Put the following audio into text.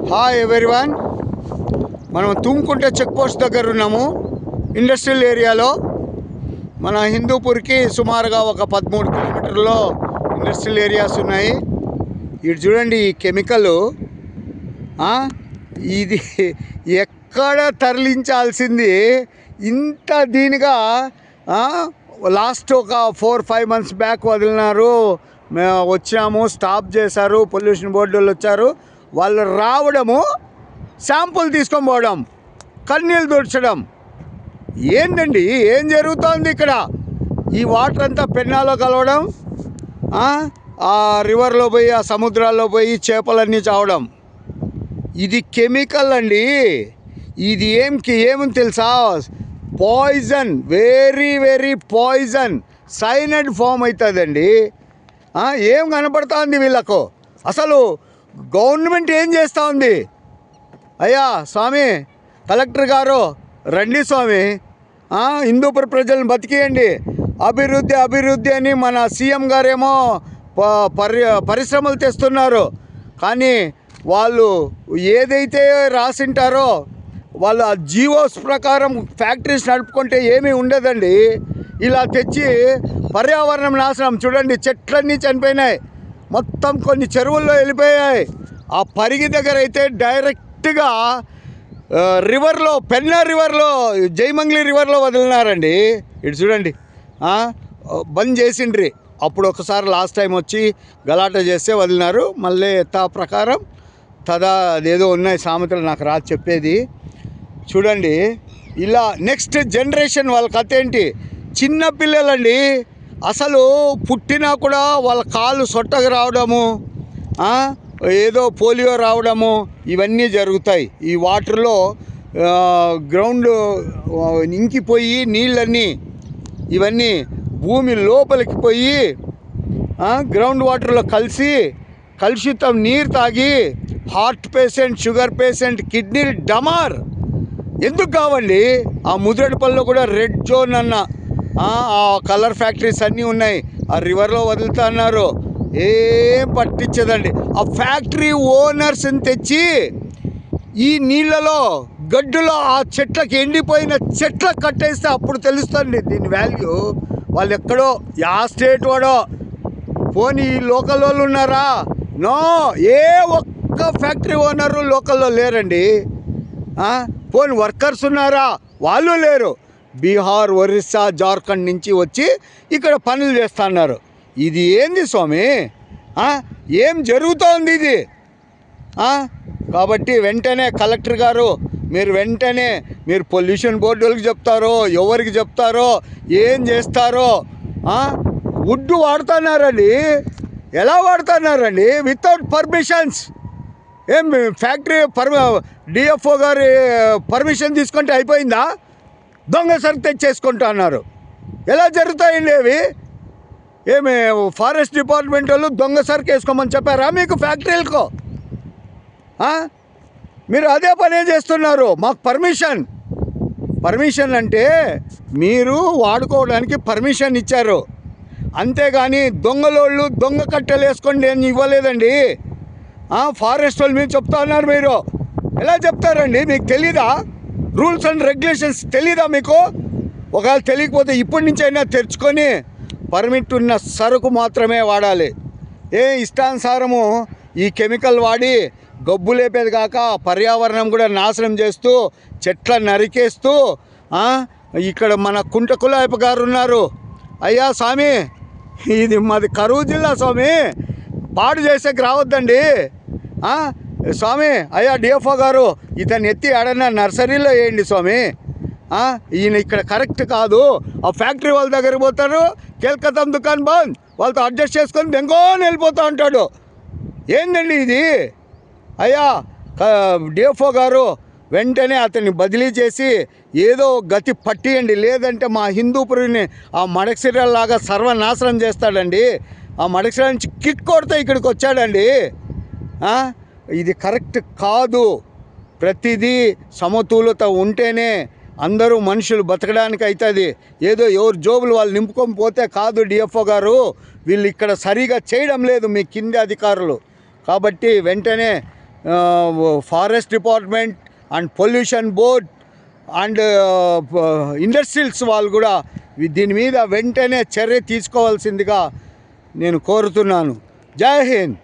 Hi everyone, మనం Tumkunta check post దగ్గర ఉన్నాము. ఇండస్ట్రియల్ ఏరియాలో మన హిందూపూర్కి సుమారుగా ఒక 13 కిలోమీటర్లో ఇండస్ట్రియల్ ఏరియాస్ ఉన్నాయి. ఇటు చూడండి, ఈ కెమికల్ ఇది ఎక్కడ తరలించాల్సింది ఇంత దీనిగా లాస్ట్ ఒక 4-5 మంత్స్ బ్యాక్ వదిలినారు. మేము వచ్చాము, స్టాప్ చేశారు, పొల్యూషన్ బోర్డు వాళ్ళు వచ్చారు. వాళ్ళు రావడము, శాంపుల్ తీసుకొని పోవడం, కన్నీళ్ళు తుడచడం. ఏందండి, ఏం జరుగుతోంది ఇక్కడ? ఈ వాటర్ అంతా పెన్నాలో కలవడం, ఆ రివర్లో పోయి, ఆ సముద్రాల్లో పోయి చేపలన్నీ చావడం. ఇది కెమికల్ అండి. ఇది ఏమని తెలుసా? Poison, very very poison, cyanide form అవుతుందండి. ఏం కనపడుతుంది వీళ్ళకు? అసలు గవర్నమెంట్ ఏం చేస్తూ ఉంది? అయ్యా స్వామి, కలెక్టర్ గారు రండి స్వామి, హిందూపూర్ ప్రజలను బతికేయండి, అభివృద్ధి అభివృద్ధి అని మన సీఎం గారేమో పరిశ్రమలు తెస్తున్నారు. కానీ వాళ్ళు ఏదైతే రాసింటారో వాళ్ళు ఆ జీవోస్ ప్రకారం ఫ్యాక్టరీస్ నడుపుకుంటే ఏమీ ఉండదండి. ఇలా తెచ్చి పర్యావరణం నాశనం. చూడండి, చెట్లన్నీ చనిపోయినాయి, మొత్తం కొన్ని చెరువుల్లో వెళ్ళిపోయాయి. ఆ పరిగి దగ్గర అయితే డైరెక్ట్గా రివర్లో, పెన్నా రివర్లో, జైమంగ్లీ రివర్లో వదిలినారండి. ఇటు చూడండి, బంద్ చేసిండ్రి. అప్పుడు ఒకసారి లాస్ట్ టైం వచ్చి గలాట చేస్తే వదిలినారు. మళ్ళీ యథా ప్రకారం తదా అదేదో ఉన్నాయి సామెతలు, నాకు రాదు చెప్పేది. చూడండి, ఇలా నెక్స్ట్ జనరేషన్ వాళ్ళ కథ ఏంటి? చిన్న పిల్లలండి, అసలు పుట్టినా కూడా వాళ్ళ కాళ్ళు సొట్టగా రావడము, ఏదో పోలియో రావడము, ఇవన్నీ జరుగుతాయి. ఈ వాటర్లో గ్రౌండ్ ఇంకిపోయి నీళ్ళన్నీ ఇవన్నీ భూమి లోపలికి పోయి గ్రౌండ్ వాటర్లో కలిసి కలుషితం నీరు తాగి heart patient, sugar patient, kidney డమార్. ఎందుకు కావండి? ఆ ముదిరెడ్డిపల్లిలో కూడా రెడ్ జోన్ అన్న ఆ కలర్ ఫ్యాక్టరీస్ అన్నీ ఉన్నాయి. ఆ రివర్లో వదులుతా అన్నారు, ఏం పట్టించదండి. ఆ ఫ్యాక్టరీ ఓనర్స్ని తెచ్చి ఈ నీళ్ళలో, గడ్డులో, ఆ చెట్లకి, ఎండిపోయిన చెట్లకు కట్టేస్తే అప్పుడు తెలుస్తుంది దీని వాల్యూ. వాళ్ళు ఎక్కడో యా స్టేట్ వాడో, పోనీ ఈ లోకల్ వాళ్ళు ఉన్నారా? నో, ఏ ఒక్క ఫ్యాక్టరీ ఓనరు లోకల్లో లేరండి. పోనీ వర్కర్స్ ఉన్నారా? వాళ్ళు లేరు. బీహార్, ఒరిస్సా, జార్ఖండ్ నుంచి వచ్చి ఇక్కడ పనులు చేస్తున్నారు. ఇది ఏంది స్వామి? ఏం జరుగుతోంది ఇది? కాబట్టి వెంటనే కలెక్టర్ గారు, మీరు పొల్యూషన్ బోర్డు వాళ్ళకి చెప్తారో, ఎవరికి చెప్తారో, ఏం చేస్తారో. వుడ్డు వాడుతున్నారండి. ఎలా వాడుతున్నారండి? Without permissions. ఏం ఫ్యాక్టరీ డిఎఫ్ఓ గారి పర్మిషన్ తీసుకుంటే అయిపోయిందా? దొంగ సరుకు తెచ్చేసుకుంటా అన్నారు. ఎలా జరుగుతాయండి అవి? ఏమి ఫారెస్ట్ డిపార్ట్మెంట్ వాళ్ళు దొంగ సరుకు వేసుకోమని చెప్పారా మీకు ఫ్యాక్టరీలకు? మీరు అదే పనే చేస్తున్నారు. మాకు పర్మిషన్ అంటే మీరు వాడుకోవడానికి పర్మిషన్ ఇచ్చారు, అంతేగాని దొంగలోళ్ళు దొంగ కట్టెలు వేసుకోండి అని ఇవ్వలేదండి. ఫారెస్ట్ వాళ్ళు మీరు చెప్తా ఉన్నారు. మీరు ఎలా చెప్తారండి? మీకు తెలీదా? రూల్స్ అండ్ రెగ్యులేషన్స్ తెలీదా మీకు? ఒకవేళ తెలియకపోతే ఇప్పటి నుంచి అయినా తెరుచుకొని పర్మిట్ ఉన్న సరుకు మాత్రమే వాడాలి. ఇష్టానుసారము ఈ కెమికల్ వాడి గబ్బు లేపేది కాక పర్యావరణం కూడా నాశనం చేస్తూ, చెట్లను నరికేస్తూ. ఇక్కడ మన కుంటకులాయప గారు ఉన్నారు. అయ్యా స్వామి, ఇది మాది కరువు జిల్లా స్వామి, పాడు చేసేకి రావద్దండి స్వామి. అయ్యా డిఎఫ్ఓ గారు, ఇతను ఎత్తి ఆడన్నా నర్సరీలో వేయండి స్వామి. ఈయన ఇక్కడ కరెక్ట్ కాదు. ఆ ఫ్యాక్టరీ వాళ్ళ దగ్గరికి పోతారు, కేల్కతం దుకాన్ బంద్, వాళ్ళతో అడ్జస్ట్ చేసుకొని బెంగోని వెళ్ళిపోతూ ఉంటాడు. ఏందండి ఇది? అయ్యా డిఎఫ్ఓ గారు, వెంటనే అతన్ని బదిలీ చేసి ఏదో గతి పట్టియండి, లేదంటే మా హిందూపురిని ఆ మడకసిరలాగా సర్వనాశనం చేస్తాడండి. ఆ మడకసిర నుంచి కిక్ కొడితే ఇక్కడికి వచ్చాడండి. ఇది కరెక్ట్ కాదు. ప్రతిదీ సమతులత ఉంటేనే అందరూ మనుషులు బతకడానికి అవుతుంది. ఏదో ఎవరు జోబులు వాళ్ళు నింపుకొని పోతే కాదు. డిఎఫ్ఓ గారు, వీళ్ళు ఇక్కడ సరిగా చేయడం లేదు మీ కింది అధికారులు. కాబట్టి వెంటనే forest department and pollution board and industrials వాళ్ళు కూడా దీని మీద వెంటనే చర్య తీసుకోవాల్సిందిగా నేను కోరుతున్నాను. జై హింద్.